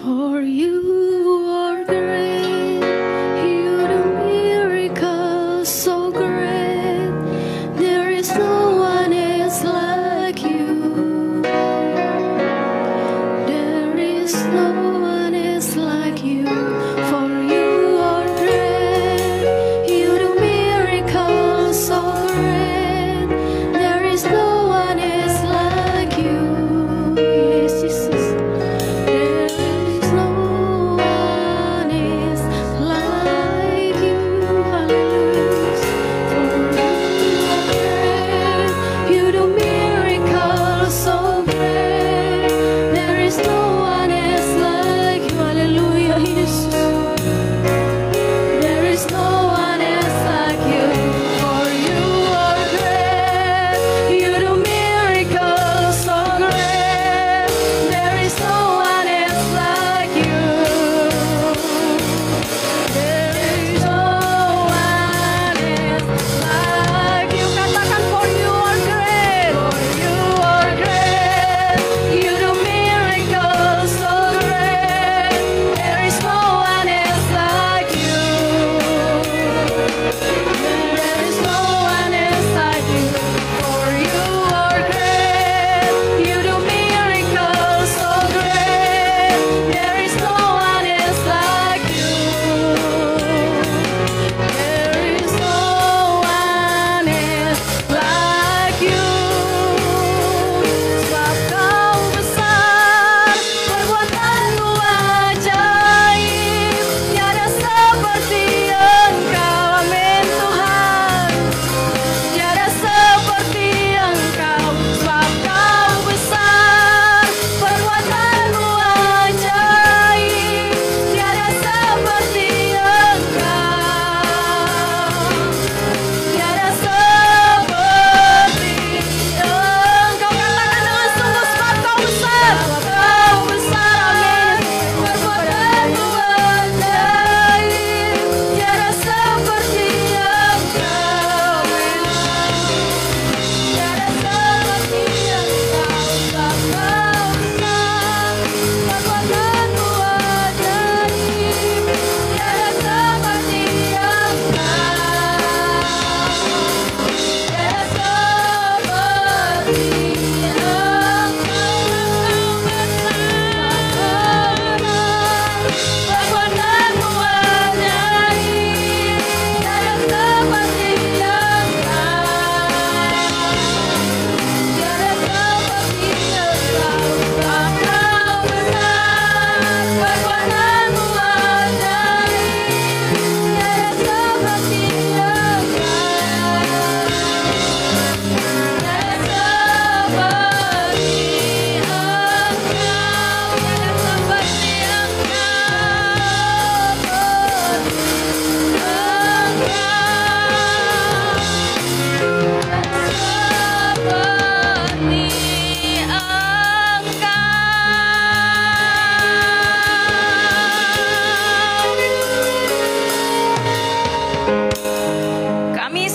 For you are great, you do miracles so great. There is no one else like you. There is no one else like you. For you are great, you do miracles so great. There is no one else like you. Yes, Jesus.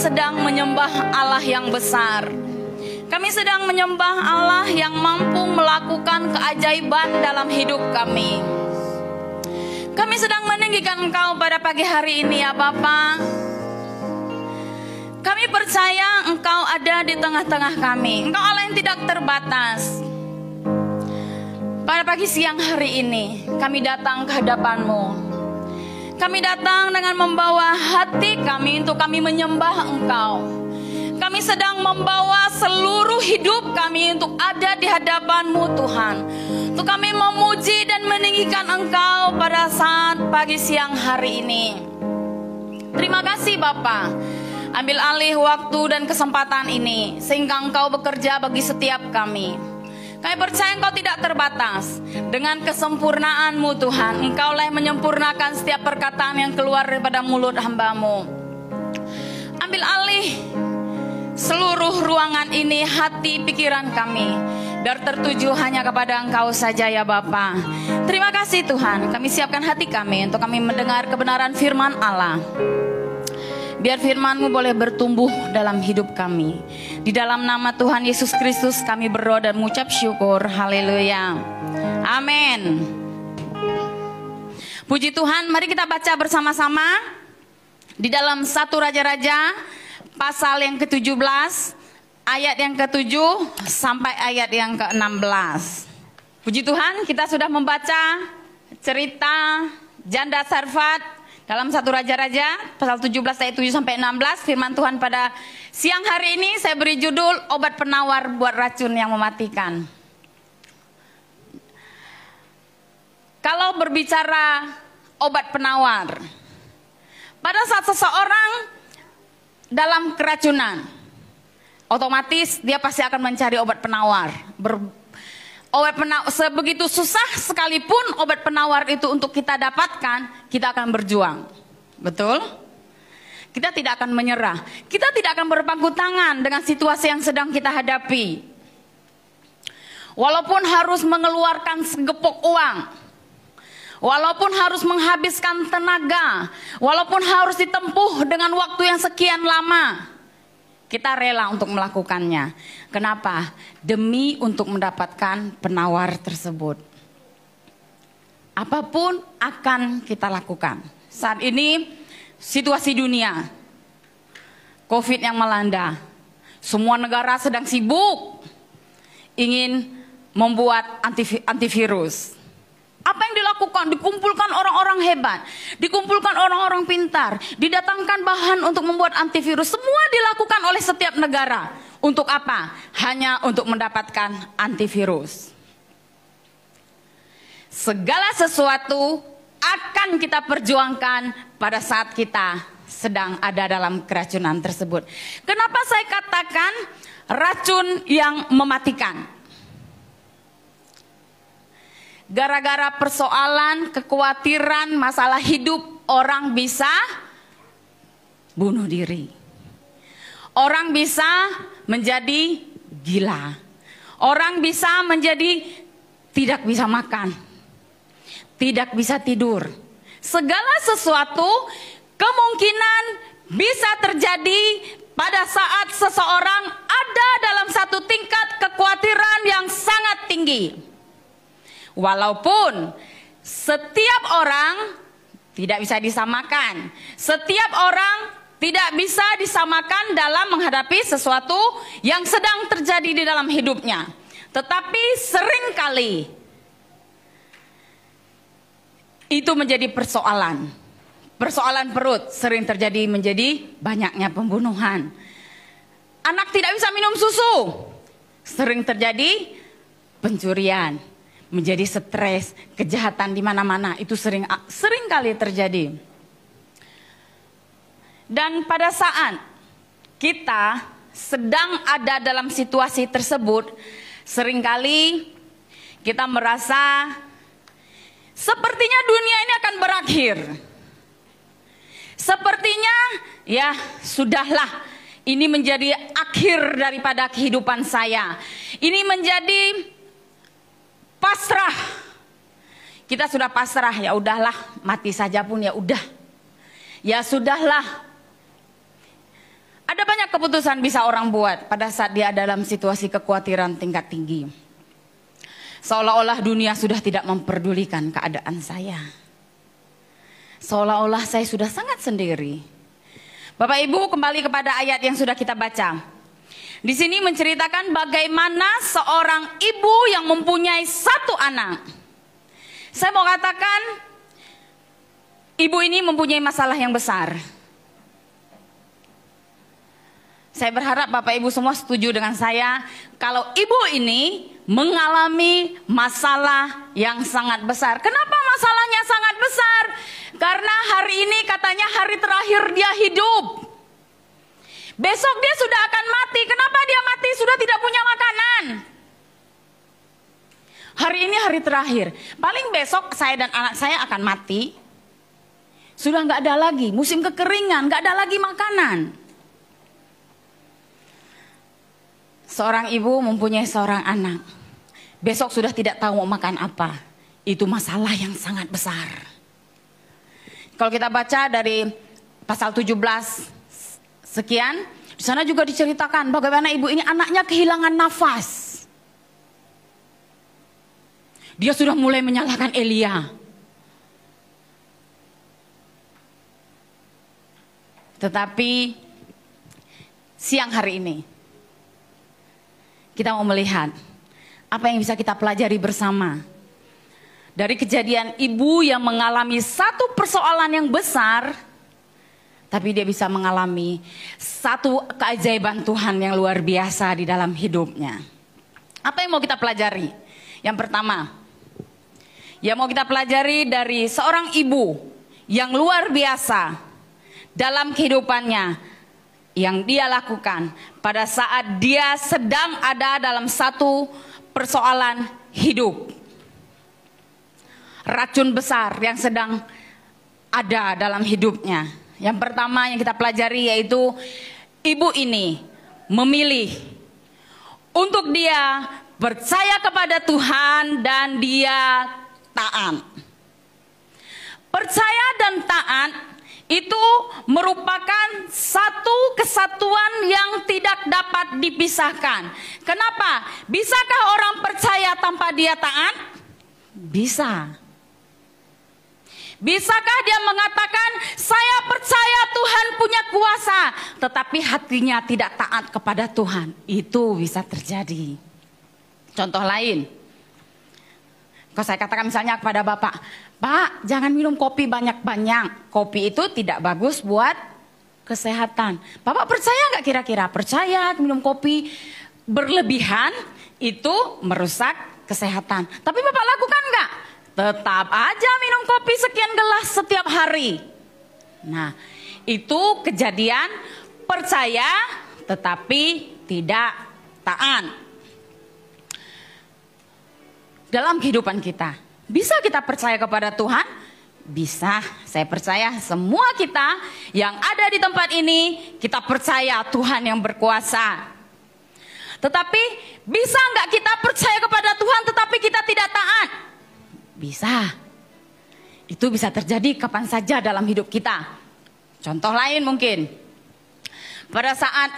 sedang menyembah Allah yang besar. Kami sedang menyembah Allah yang mampu melakukan keajaiban dalam hidup kami. Kami sedang meninggikan Engkau pada pagi hari ini ya Bapa. Kami percaya Engkau ada di tengah-tengah kami. Engkau Allah yang tidak terbatas. Pada pagi siang hari ini kami datang ke hadapan-Mu. Kami datang dengan membawa hati kami untuk kami menyembah Engkau. Kami sedang membawa seluruh hidup kami untuk ada di hadapan-Mu Tuhan. Untuk kami memuji dan meninggikan Engkau pada saat pagi siang hari ini. Terima kasih Bapa. Ambil alih waktu dan kesempatan ini sehingga Engkau bekerja bagi setiap kami. Kami percaya Engkau tidak terbatas. Dengan kesempurnaan-Mu Tuhan, Engkaulah yang menyempurnakan setiap perkataan yang keluar daripada mulut hamba-Mu. Ambil alih seluruh ruangan ini, hati pikiran kami, biar tertuju hanya kepada Engkau saja ya Bapa. Terima kasih Tuhan. Kami siapkan hati kami untuk kami mendengar kebenaran firman Allah. Biar firman-Mu boleh bertumbuh dalam hidup kami. Di dalam nama Tuhan Yesus Kristus kami berdoa dan mengucap syukur. Haleluya. Amin. Puji Tuhan, mari kita baca bersama-sama di dalam 1 Raja-Raja pasal yang ke-17, ayat yang ke-7 sampai ayat yang ke-16. Puji Tuhan, kita sudah membaca cerita janda Sarfat dalam 1 Raja-Raja pasal 17 ayat 7 sampai 16. Firman Tuhan pada siang hari ini saya beri judul obat penawar buat racun yang mematikan. Kalau berbicara obat penawar, pada saat seseorang dalam keracunan, otomatis dia pasti akan mencari obat penawar. Sebegitu susah sekalipun obat penawar itu untuk kita dapatkan, kita akan berjuang. Betul? Kita tidak akan menyerah. Kita tidak akan berpangku tangan dengan situasi yang sedang kita hadapi. Walaupun harus mengeluarkan segepok uang, walaupun harus menghabiskan tenaga, walaupun harus ditempuh dengan waktu yang sekian lama, kita rela untuk melakukannya. Kenapa? Demi untuk mendapatkan penawar tersebut. Apapun akan kita lakukan. Saat ini situasi dunia, COVID yang melanda, semua negara sedang sibuk ingin membuat antivirus. Apa yang dilakukan? Dikumpulkan orang-orang hebat, dikumpulkan orang-orang pintar, didatangkan bahan untuk membuat antivirus. Semua dilakukan oleh setiap negara. Untuk apa? Hanya untuk mendapatkan antivirus. Segala sesuatu akan kita perjuangkan pada saat kita sedang ada dalam keracunan tersebut. Kenapa saya katakan racun yang mematikan? Gara-gara persoalan, kekhawatiran, masalah hidup, orang bisa bunuh diri. Orang bisa menjadi gila. Orang bisa menjadi tidak bisa makan, tidak bisa tidur. Segala sesuatu kemungkinan bisa terjadi pada saat seseorang ada dalam satu tingkat kekhawatiran yang sangat tinggi. Walaupun setiap orang tidak bisa disamakan, setiap orang tidak bisa disamakan dalam menghadapi sesuatu yang sedang terjadi di dalam hidupnya. Tetapi seringkali itu menjadi persoalan. Persoalan perut sering terjadi menjadi banyaknya pembunuhan. Anak tidak bisa minum susu, sering terjadi pencurian. Menjadi stres, kejahatan di mana-mana, itu sering kali terjadi. Dan pada saat kita sedang ada dalam situasi tersebut, seringkali kita merasa sepertinya dunia ini akan berakhir. Sepertinya ya sudahlah, ini menjadi akhir daripada kehidupan saya. Ini menjadi pasrah. Kita sudah pasrah, ya udahlah, mati saja pun ya udah. Ya sudahlah. Ada banyak keputusan bisa orang buat pada saat dia dalam situasi kekhawatiran tingkat tinggi. Seolah-olah dunia sudah tidak memperdulikan keadaan saya. Seolah-olah saya sudah sangat sendiri. Bapak Ibu, kembali kepada ayat yang sudah kita baca. Di sini menceritakan bagaimana seorang ibu yang mempunyai satu anak. Saya mau katakan, ibu ini mempunyai masalah yang besar. Saya berharap Bapak Ibu semua setuju dengan saya, kalau ibu ini mengalami masalah yang sangat besar. Kenapa masalahnya sangat besar? Karena hari ini katanya hari terakhir dia hidup. Besok dia sudah akan mati. Kenapa dia mati? Sudah tidak punya makanan. Hari ini hari terakhir. Paling besok saya dan anak saya akan mati. Sudah nggak ada lagi. Musim kekeringan, nggak ada lagi makanan. Seorang ibu mempunyai seorang anak. Besok sudah tidak tahu mau makan apa. Itu masalah yang sangat besar. Kalau kita baca dari pasal 17 sekian, di sana juga diceritakan bagaimana ibu ini anaknya kehilangan nafas. Dia sudah mulai menyalahkan Elia. Tetapi siang hari ini kita mau melihat apa yang bisa kita pelajari bersama dari kejadian ibu yang mengalami satu persoalan yang besar, tapi dia bisa mengalami satu keajaiban Tuhan yang luar biasa di dalam hidupnya. Apa yang mau kita pelajari? Yang pertama, yang mau kita pelajari dari seorang ibu yang luar biasa dalam kehidupannya yang dia lakukan pada saat dia sedang ada dalam satu persoalan hidup. Racun besar yang sedang ada dalam hidupnya. Yang pertama yang kita pelajari yaitu ibu ini memilih untuk dia percaya kepada Tuhan dan dia taat. Percaya dan taat itu merupakan satu kesatuan yang tidak dapat dipisahkan. Kenapa? Bisakah orang percaya tanpa dia taat? Bisa. Bisakah dia mengatakan, saya percaya Tuhan punya kuasa, tetapi hatinya tidak taat kepada Tuhan? Itu bisa terjadi. Contoh lain, kalau saya katakan misalnya kepada Bapak, Pak, jangan minum kopi banyak-banyak. Kopi itu tidak bagus buat kesehatan. Bapak percaya nggak kira-kira? Percaya minum kopi berlebihan itu merusak kesehatan. Tapi Bapak lakukan nggak? Tetap aja minum kopi sekian gelas setiap hari. Nah, itu kejadian percaya tetapi tidak taat. Dalam kehidupan kita, bisa kita percaya kepada Tuhan? Bisa. Saya percaya semua kita yang ada di tempat ini, kita percaya Tuhan yang berkuasa. Tetapi bisa nggak kita percaya kepada Tuhan tetapi kita tidak taat? Bisa. Itu bisa terjadi kapan saja dalam hidup kita. Contoh lain mungkin, pada saat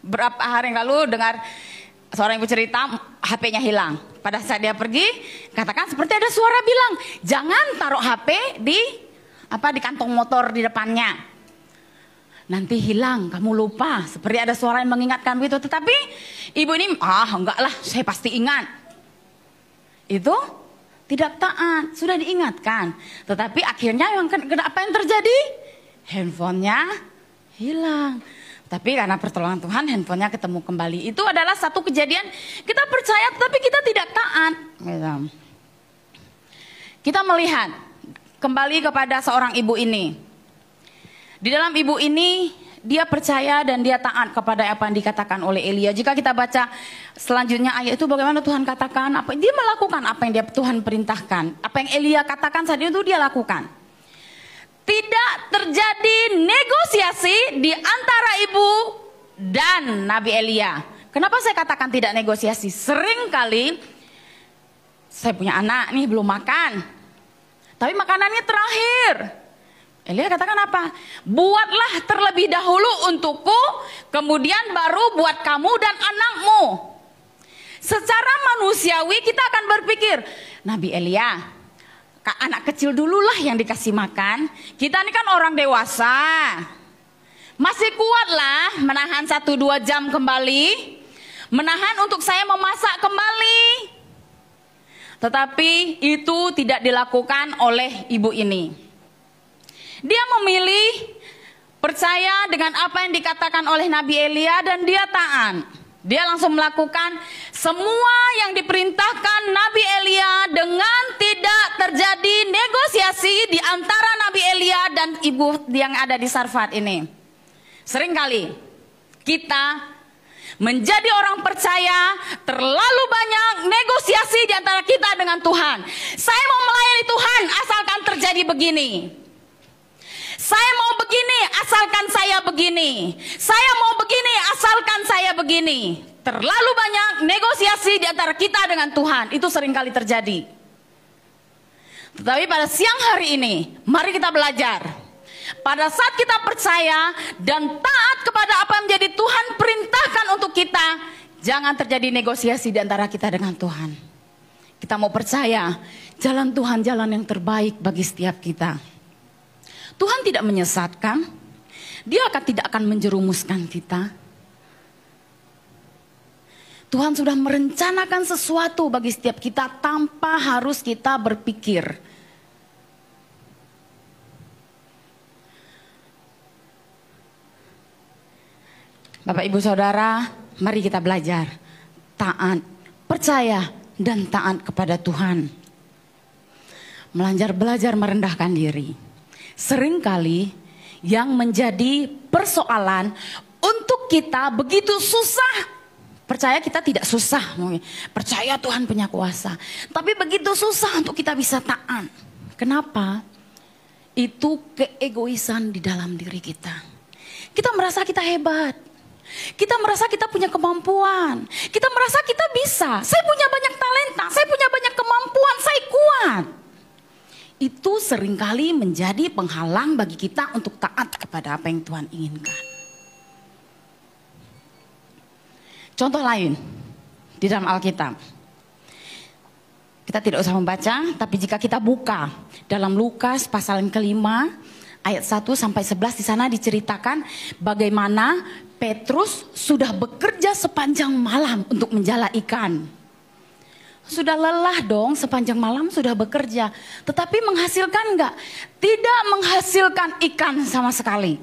berapa hari yang lalu dengar seorang ibu cerita HP-nya hilang. Pada saat dia pergi, katakan seperti ada suara bilang, jangan taruh HP di kantong motor di depannya. Nanti hilang, kamu lupa. Seperti ada suara yang mengingatkan begitu. Tetapi ibu ini, enggak lah, saya pasti ingat. Itu tidak taat, sudah diingatkan. Tetapi akhirnya apa yang terjadi? Handphonenya hilang. Tapi karena pertolongan Tuhan handphonenya ketemu kembali. Itu adalah satu kejadian kita percaya tapi kita tidak taat. Kita melihat kembali kepada seorang ibu ini. Di dalam ibu ini dia percaya dan dia taat kepada apa yang dikatakan oleh Elia. Jika kita baca selanjutnya ayat itu bagaimana Tuhan katakan, dia melakukan apa yang Tuhan perintahkan. Apa yang Elia katakan saat itu dia lakukan. Tidak terjadi negosiasi di antara ibu dan Nabi Elia. Kenapa saya katakan tidak negosiasi? Sering kali saya punya anak nih belum makan, tapi makanannya terakhir. Elia katakan apa? Buatlah terlebih dahulu untukku, kemudian baru buat kamu dan anakmu. Secara manusiawi kita akan berpikir, Nabi Elia, anak kecil dululah yang dikasih makan. Kita ini kan orang dewasa, masih kuatlah menahan 1-2 jam kembali, menahan untuk saya memasak kembali. Tetapi itu tidak dilakukan oleh ibu ini. Dia memilih percaya dengan apa yang dikatakan oleh Nabi Elia dan dia taat. Dia langsung melakukan semua yang diperintahkan Nabi Elia dengan tidak terjadi negosiasi di antara Nabi Elia dan ibu yang ada di Sarfat ini. Seringkali kita menjadi orang percaya terlalu banyak negosiasi di antara kita dengan Tuhan. Saya mau melayani Tuhan asalkan terjadi begini. Saya mau begini asalkan saya begini. Saya mau begini asalkan saya begini. Terlalu banyak negosiasi di antara kita dengan Tuhan. Itu seringkali terjadi. Tetapi pada siang hari ini, mari kita belajar. Pada saat kita percaya dan taat kepada apa yang menjadi Tuhan perintahkan untuk kita, jangan terjadi negosiasi di antara kita dengan Tuhan. Kita mau percaya jalan Tuhan jalan yang terbaik bagi setiap kita. Tuhan tidak menyesatkan. Dia tidak akan menjerumuskan kita. Tuhan sudah merencanakan sesuatu bagi setiap kita tanpa harus kita berpikir. Bapak, Ibu, Saudara, mari kita belajar taat, percaya, dan taat kepada Tuhan. Belajar merendahkan diri. Seringkali yang menjadi persoalan untuk kita begitu susah. Percaya kita tidak susah, percaya Tuhan punya kuasa. Tapi begitu susah untuk kita bisa taat. Kenapa? Itu keegoisan di dalam diri kita. Kita merasa kita hebat. Kita merasa kita punya kemampuan. Kita merasa kita bisa. Saya punya banyak talenta, saya punya banyak kemampuan, saya kuat. Itu seringkali menjadi penghalang bagi kita untuk taat kepada apa yang Tuhan inginkan. Contoh lain di dalam Alkitab. Kita tidak usah membaca, tapi jika kita buka dalam Lukas pasal yang kelima ayat 1 sampai 11, di sana diceritakan bagaimana Petrus sudah bekerja sepanjang malam untuk menjala ikan. Sudah lelah dong, sepanjang malam sudah bekerja. Tetapi menghasilkan enggak? Tidak menghasilkan ikan sama sekali.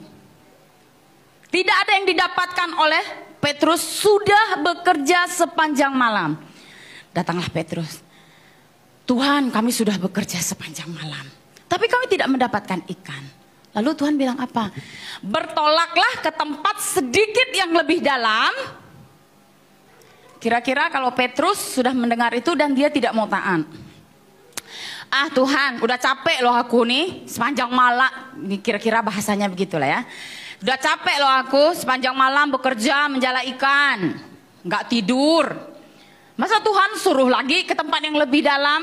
Tidak ada yang didapatkan oleh Petrus, sudah bekerja sepanjang malam. Datanglah Petrus. Tuhan, kami sudah bekerja sepanjang malam, tapi kami tidak mendapatkan ikan. Lalu Tuhan bilang apa? Bertolaklah ke tempat sedikit yang lebih dalam. Kira-kira kalau Petrus sudah mendengar itu dan dia tidak mau taat. Ah Tuhan, udah capek loh aku nih sepanjang malam. Ini kira-kira bahasanya begitulah ya. Udah capek loh aku sepanjang malam bekerja menjala ikan. Nggak tidur. Masa Tuhan suruh lagi ke tempat yang lebih dalam?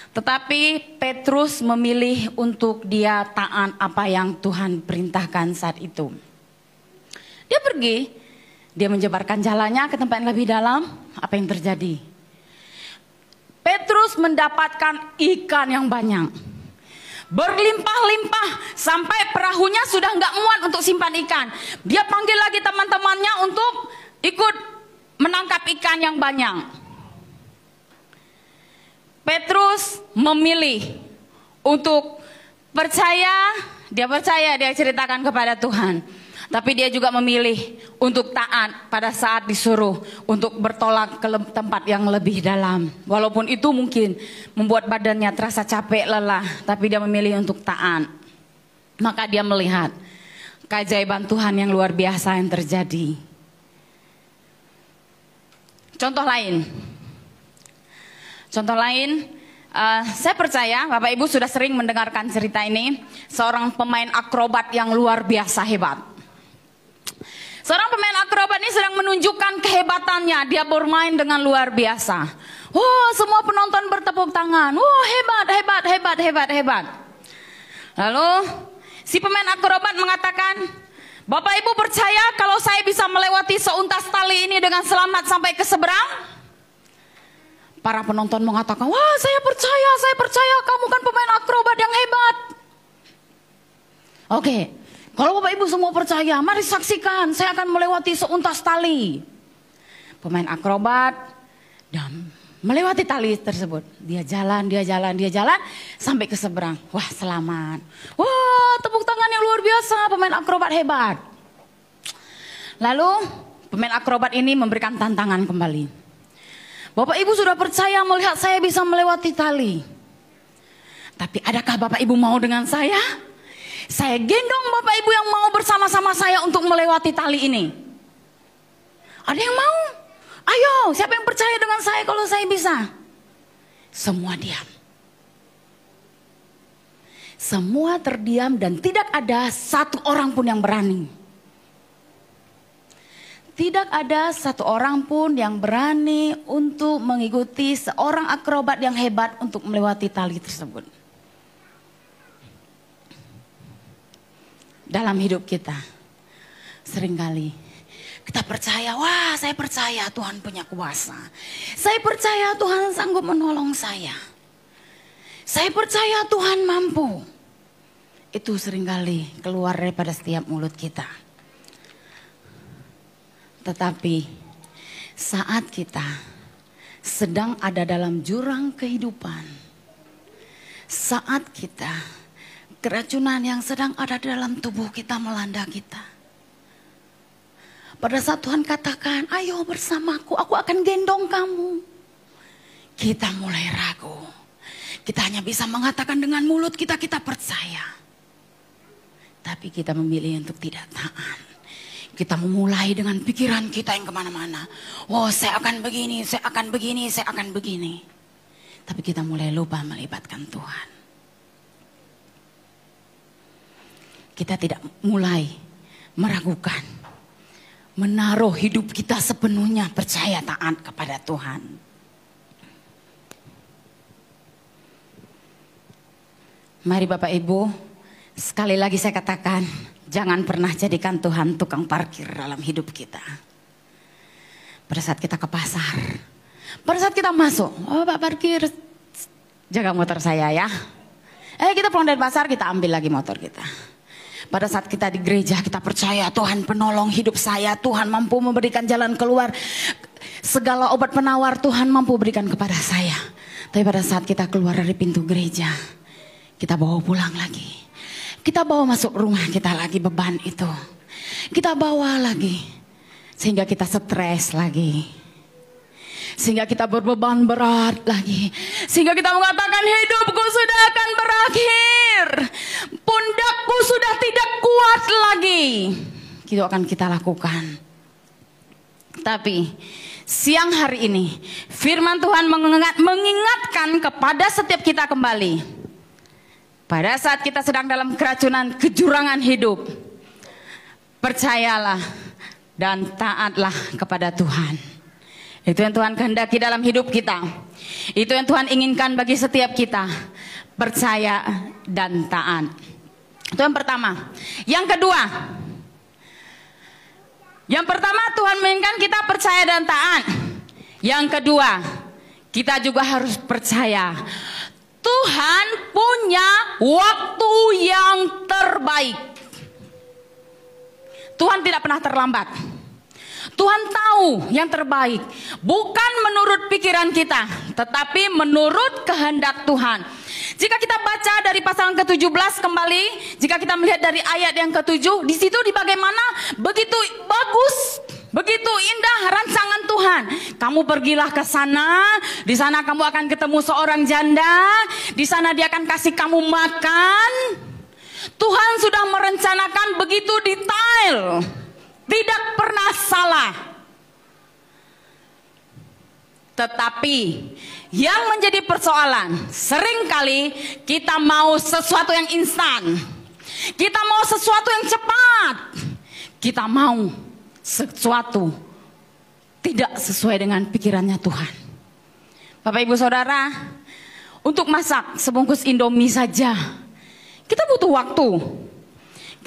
Tetapi Petrus memilih untuk dia taat apa yang Tuhan perintahkan saat itu. Dia pergi, dia menjebarkan jalannya ke tempat yang lebih dalam. Apa yang terjadi? Petrus mendapatkan ikan yang banyak, berlimpah-limpah sampai perahunya sudah nggak muat untuk simpan ikan. Dia panggil lagi teman-temannya untuk ikut menangkap ikan yang banyak. Petrus memilih untuk percaya, dia ceritakan kepada Tuhan. Tapi dia juga memilih untuk taat pada saat disuruh untuk bertolak ke tempat yang lebih dalam. Walaupun itu mungkin membuat badannya terasa capek, lelah, tapi dia memilih untuk taat. Maka dia melihat keajaiban Tuhan yang luar biasa yang terjadi. Contoh lain, saya percaya Bapak Ibu sudah sering mendengarkan cerita ini. Seorang pemain akrobat yang luar biasa hebat. Seorang pemain akrobat ini sedang menunjukkan kehebatannya. Dia bermain dengan luar biasa. Oh, semua penonton bertepuk tangan. Oh, hebat. Lalu si pemain akrobat mengatakan, Bapak Ibu percaya kalau saya bisa melewati seuntas tali ini dengan selamat sampai ke seberang? Para penonton mengatakan, wah saya percaya kamu kan pemain akrobat yang hebat. Oke, kalau Bapak Ibu semua percaya, mari saksikan saya akan melewati seuntas tali. Pemain akrobat dan melewati tali tersebut. Dia jalan sampai ke seberang. Wah selamat. Wah tepuk tangan yang luar biasa, pemain akrobat hebat. Lalu pemain akrobat ini memberikan tantangan kembali. Bapak Ibu sudah percaya melihat saya bisa melewati tali. Tapi adakah Bapak Ibu mau dengan saya? Saya gendong Bapak Ibu yang mau bersama-sama saya untuk melewati tali ini. Ada yang mau? Ayo, siapa yang percaya dengan saya kalau saya bisa? Semua diam. Semua terdiam dan tidak ada satu orang pun yang berani. Tidak ada satu orang pun yang berani untuk mengikuti seorang akrobat yang hebat untuk melewati tali tersebut. Dalam hidup kita, seringkali kita percaya, wah saya percaya Tuhan punya kuasa. Saya percaya Tuhan sanggup menolong saya. Saya percaya Tuhan mampu. itu seringkali keluar daripada setiap mulut kita. Tetapi saat kita sedang ada dalam jurang kehidupan, saat kita keracunan yang sedang ada dalam tubuh kita melanda kita, pada saat Tuhan katakan, ayo bersamaku, aku akan gendong kamu, kita mulai ragu. Kita hanya bisa mengatakan dengan mulut kita, kita percaya. Tapi kita memilih untuk tidak taat. Kita memulai dengan pikiran kita yang kemana-mana. Oh, saya akan begini, saya akan begini, saya akan begini. Tapi kita mulai lupa melibatkan Tuhan. Kita tidak mulai meragukan, menaruh hidup kita sepenuhnya percaya taat kepada Tuhan. Mari Bapak Ibu, sekali lagi saya katakan, jangan pernah jadikan Tuhan tukang parkir dalam hidup kita. Pada saat kita ke pasar, pada saat kita masuk, oh Pak parkir, jaga motor saya ya. Kita pulang dari pasar, kita ambil lagi motor kita. Pada saat kita di gereja, kita percaya Tuhan penolong hidup saya, Tuhan mampu memberikan jalan keluar. Segala obat penawar Tuhan mampu berikan kepada saya. Tapi pada saat kita keluar dari pintu gereja, kita bawa pulang lagi. Kita bawa masuk rumah kita lagi beban itu. Kita bawa lagi. Sehingga kita stres lagi. Sehingga kita berbeban berat lagi. Sehingga kita mengatakan hidupku sudah akan berakhir. Pundakku sudah tidak kuat lagi. Itu akan kita lakukan. Tapi siang hari ini firman Tuhan mengingatkan kepada setiap kita kembali. Pada saat kita sedang dalam keracunan kejurangan hidup, percayalah dan taatlah kepada Tuhan. Itu yang Tuhan kehendaki dalam hidup kita. Itu yang Tuhan inginkan bagi setiap kita. Percaya dan taat. Itu yang pertama. Yang kedua, Tuhan menginginkan kita percaya dan taat. Yang kedua, kita juga harus percaya Tuhan punya waktu yang terbaik. Tuhan tidak pernah terlambat. Tuhan tahu yang terbaik. Bukan menurut pikiran kita, tetapi menurut kehendak Tuhan. Jika kita baca dari pasal ke-17 kembali, jika kita melihat dari ayat yang ke-7, di situ di bagaimana begitu bagus, begitu indah rancangan Tuhan. Kamu pergilah ke sana, di sana kamu akan ketemu seorang janda, di sana dia akan kasih kamu makan. Tuhan sudah merencanakan begitu detail, tidak pernah salah. Tetapi yang menjadi persoalan, seringkali kita mau sesuatu yang instan. Kita mau sesuatu yang cepat. Kita mau sesuatu tidak sesuai dengan pikirannya Tuhan. Bapak Ibu Saudara, untuk masak sebungkus Indomie saja, kita butuh waktu.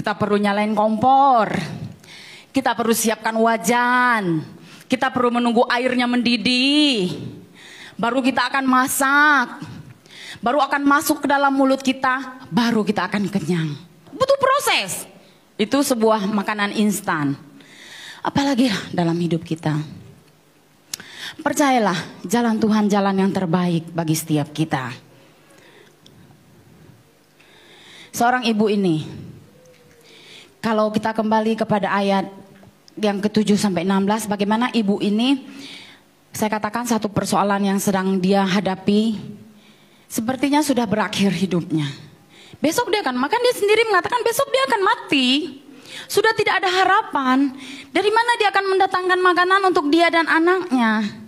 Kita perlu nyalain kompor. Kita perlu siapkan wajan. Kita perlu menunggu airnya mendidih. Baru kita akan masak. Baru akan masuk ke dalam mulut kita. Baru kita akan kenyang. Butuh proses. Itu sebuah makanan instan. Apalagi dalam hidup kita. Percayalah, jalan Tuhan jalan yang terbaik bagi setiap kita. Seorang ibu ini, kalau kita kembali kepada ayat yang ke-7 sampai 16, bagaimana ibu ini, saya katakan satu persoalan yang sedang dia hadapi, sepertinya sudah berakhir hidupnya. Besok dia akan makan, dia sendiri mengatakan besok dia akan mati. Sudah tidak ada harapan. Dari mana dia akan mendatangkan makanan untuk dia dan anaknya?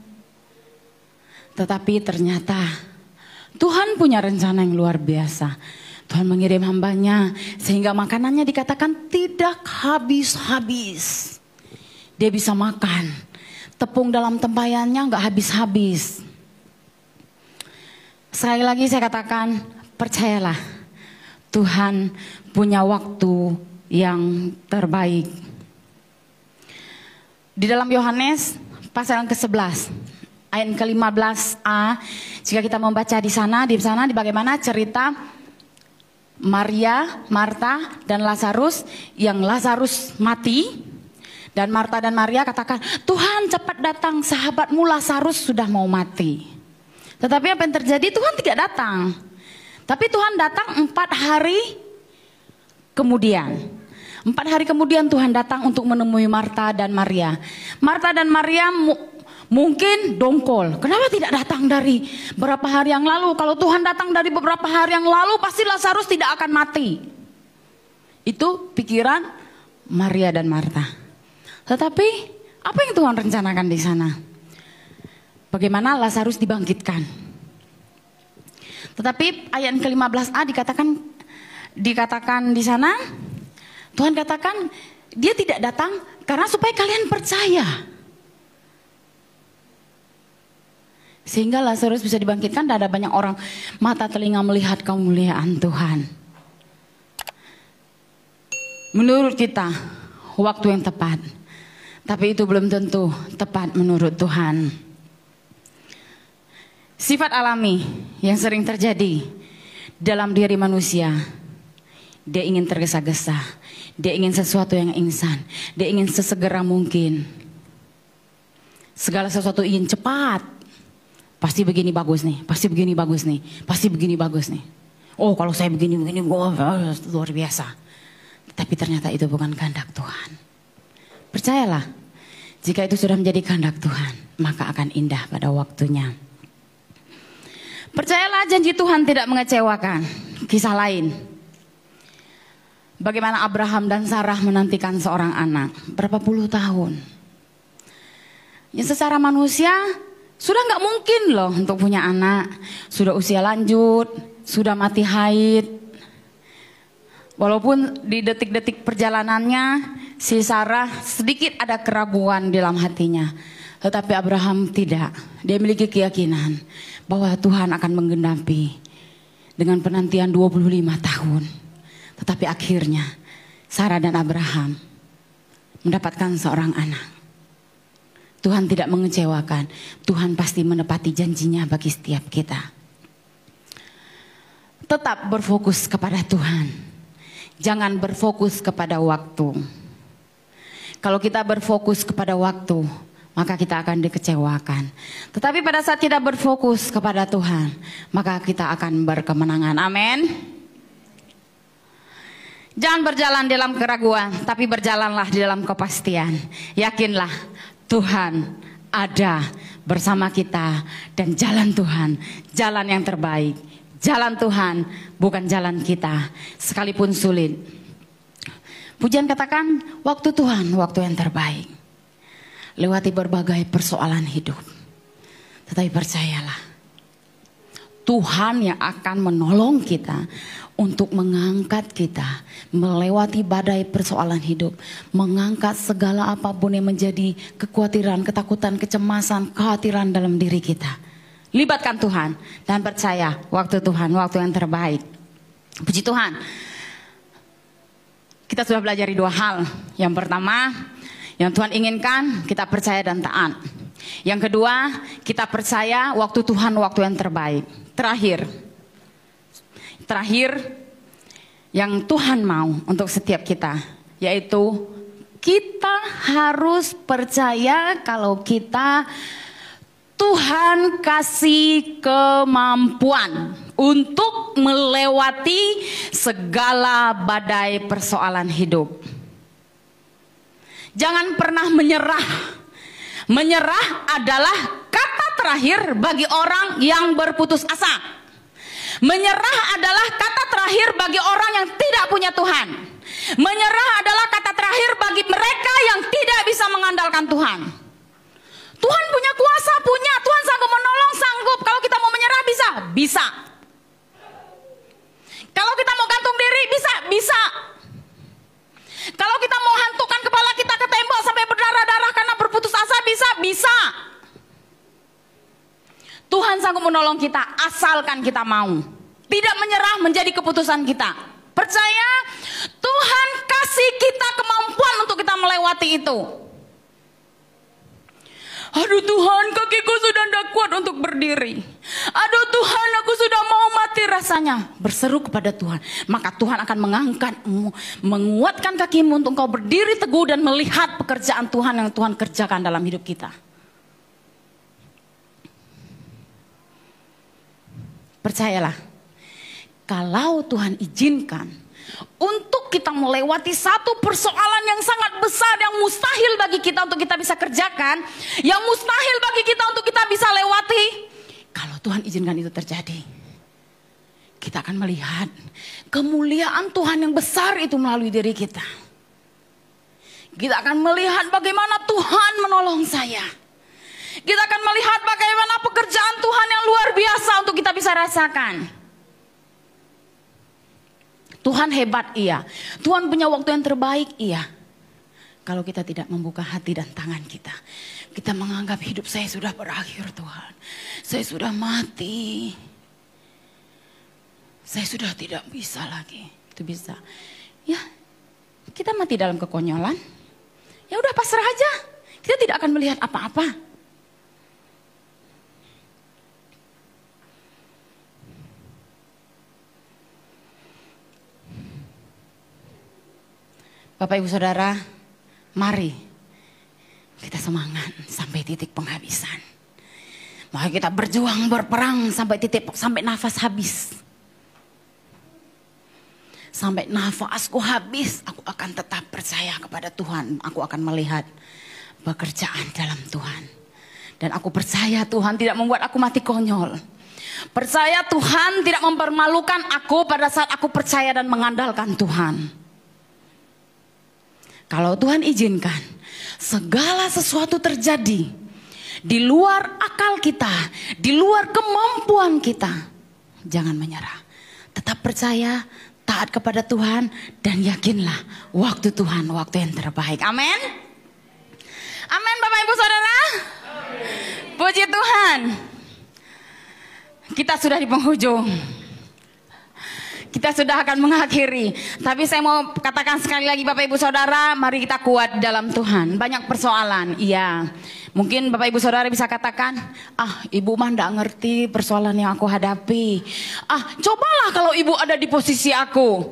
Tetapi ternyata Tuhan punya rencana yang luar biasa. Tuhan mengirim hambanya sehingga makanannya dikatakan tidak habis-habis. Dia bisa makan. Tepung dalam tempayannya nggak habis-habis. Sekali lagi saya katakan, percayalah. Tuhan punya waktu yang terbaik. Di dalam Yohanes pasal yang ke-11 ayat ke-15a, jika kita membaca di sana bagaimana cerita Maria, Marta, dan Lazarus, yang Lazarus mati. Dan Marta dan Maria katakan, Tuhan cepat datang, sahabatmu Lazarus sudah mau mati. Tetapi apa yang terjadi? Tuhan tidak datang. Tapi Tuhan datang 4 hari kemudian. 4 hari kemudian Tuhan datang untuk menemui Marta dan Maria. Marta dan Maria mungkin dongkol. Kenapa tidak datang dari beberapa hari yang lalu? Kalau Tuhan datang dari beberapa hari yang lalu, pasti Lazarus tidak akan mati. Itu pikiran Maria dan Marta. Tetapi apa yang Tuhan rencanakan di sana? Bagaimana Lazarus dibangkitkan? Tetapi ayat ke-15a dikatakan di sana, Tuhan katakan dia tidak datang karena supaya kalian percaya. Sehingga Lazarus bisa dibangkitkan, dan ada banyak orang mata telinga melihat kemuliaan Tuhan. Menurut kita waktu yang tepat, tapi itu belum tentu tepat menurut Tuhan. Sifat alami yang sering terjadi dalam diri manusia, dia ingin tergesa-gesa, dia ingin sesuatu yang instan, dia ingin sesegera mungkin. Segala sesuatu ingin cepat. Pasti begini bagus nih, pasti begini bagus nih, pasti begini bagus nih. Oh, kalau saya begini, luar biasa. Tapi ternyata itu bukan kehendak Tuhan. Percayalah, jika itu sudah menjadi kehendak Tuhan, maka akan indah pada waktunya. Percayalah, janji Tuhan tidak mengecewakan. Kisah lain, bagaimana Abraham dan Sarah menantikan seorang anak berapa puluh tahun. Ya, secara manusia sudah nggak mungkin loh untuk punya anak. Sudah usia lanjut, sudah mati haid. Walaupun di detik-detik perjalanannya si Sarah sedikit ada keraguan dalam hatinya. Tetapi Abraham tidak. Dia memiliki keyakinan bahwa Tuhan akan menggenapi dengan penantian 25 tahun. Tetapi akhirnya Sarah dan Abraham mendapatkan seorang anak. Tuhan tidak mengecewakan. Tuhan pasti menepati janjinya bagi setiap kita. Tetap berfokus kepada Tuhan. Jangan berfokus kepada waktu. Kalau kita berfokus kepada waktu, maka kita akan dikecewakan. Tetapi pada saat kita berfokus kepada Tuhan, maka kita akan berkemenangan. Amin. Jangan berjalan dalam keraguan, tapi berjalanlah di dalam kepastian. Yakinlah Tuhan ada bersama kita, dan jalan Tuhan, jalan yang terbaik. Jalan Tuhan, bukan jalan kita, sekalipun sulit. Pujian katakan, waktu Tuhan, waktu yang terbaik. Lewati berbagai persoalan hidup. Tetapi percayalah, Tuhan yang akan menolong kita untuk mengangkat kita melewati badai persoalan hidup, mengangkat segala apapun yang menjadi kekhawatiran, ketakutan, kecemasan, kekhawatiran dalam diri kita. Libatkan Tuhan dan percaya waktu Tuhan, waktu yang terbaik. Puji Tuhan. Kita sudah belajar 2 hal. Yang pertama, yang Tuhan inginkan kita percaya dan taat. Yang kedua, kita percaya waktu Tuhan, waktu yang terbaik. Terakhir, yang Tuhan mau untuk setiap kita, yaitu kita harus percaya kalau kita Tuhan kasih kemampuan untuk melewati segala badai persoalan hidup. Jangan pernah menyerah. Menyerah adalah kata terakhir bagi orang yang berputus asa. Menyerah adalah kata terakhir bagi orang yang tidak punya Tuhan. Menyerah adalah kata terakhir bagi mereka yang tidak bisa mengandalkan Tuhan. Tuhan punya kuasa, Tuhan sanggup menolong, sanggup. Kalau kita mau menyerah bisa. Kalau kita mau gantung diri bisa. Kalau kita mau hantukan kepala kita ke tembok sampai berdarah-darah karena berputus asa bisa. Tuhan sanggup menolong kita asalkan kita mau. Tidak menyerah menjadi keputusan kita. Percaya Tuhan kasih kita kemampuan untuk kita melewati itu. Aduh Tuhan, kakiku sudah tidak kuat untuk berdiri. Aduh Tuhan, aku sudah mau mati rasanya. Berseru kepada Tuhan, maka Tuhan akan mengangkatmu, menguatkan kakimu untuk kau berdiri teguh dan melihat pekerjaan Tuhan yang Tuhan kerjakan dalam hidup kita. Percayalah, kalau Tuhan izinkan untuk kita melewati satu persoalan yang sangat besar, yang mustahil bagi kita untuk kita bisa kerjakan, yang mustahil bagi kita untuk kita bisa lewati, kalau Tuhan izinkan itu terjadi, kita akan melihat kemuliaan Tuhan yang besar itu melalui diri kita. Kita akan melihat bagaimana Tuhan menolong saya. Kita akan melihat bagaimana pekerjaan Tuhan yang luar biasa untuk kita bisa rasakan. Tuhan hebat, iya. Tuhan punya waktu yang terbaik, iya. Kalau kita tidak membuka hati dan tangan kita, kita menganggap hidup saya sudah berakhir Tuhan. Saya sudah mati. Saya sudah tidak bisa lagi. Itu bisa. Ya, kita mati dalam kekonyolan. Ya udah pasrah aja. Kita tidak akan melihat apa-apa. Bapak Ibu Saudara, mari kita semangat sampai titik penghabisan. Mari kita berjuang, berperang sampai nafas habis. Sampai nafasku habis, aku akan tetap percaya kepada Tuhan. Aku akan melihat pekerjaan dalam Tuhan. Dan aku percaya Tuhan tidak membuat aku mati konyol. Percaya Tuhan tidak mempermalukan aku pada saat aku percaya dan mengandalkan Tuhan. Kalau Tuhan izinkan segala sesuatu terjadi di luar akal kita, di luar kemampuan kita, jangan menyerah. Tetap percaya, taat kepada Tuhan, dan yakinlah waktu Tuhan, waktu yang terbaik. Amin. Amin Bapak Ibu Saudara. Puji Tuhan. Kita sudah di penghujung. Kita sudah akan mengakhiri. Tapi saya mau katakan sekali lagi Bapak Ibu Saudara, mari kita kuat dalam Tuhan. Banyak persoalan, iya. Mungkin Bapak Ibu Saudara bisa katakan, ibu mah enggak ngerti persoalan yang aku hadapi. Cobalah kalau ibu ada di posisi aku.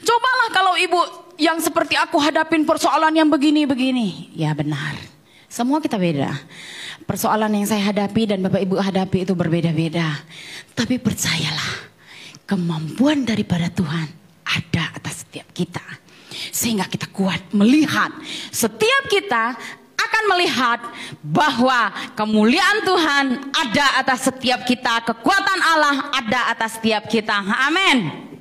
Cobalah kalau ibu yang seperti aku hadapin persoalan yang begini-begini. Ya benar, semua kita beda. Persoalan yang saya hadapi dan Bapak Ibu hadapi itu berbeda-beda. Tapi percayalah, kemampuan daripada Tuhan ada atas setiap kita. Sehingga kita kuat melihat, setiap kita akan melihat bahwa kemuliaan Tuhan ada atas setiap kita. Kekuatan Allah ada atas setiap kita. Amin.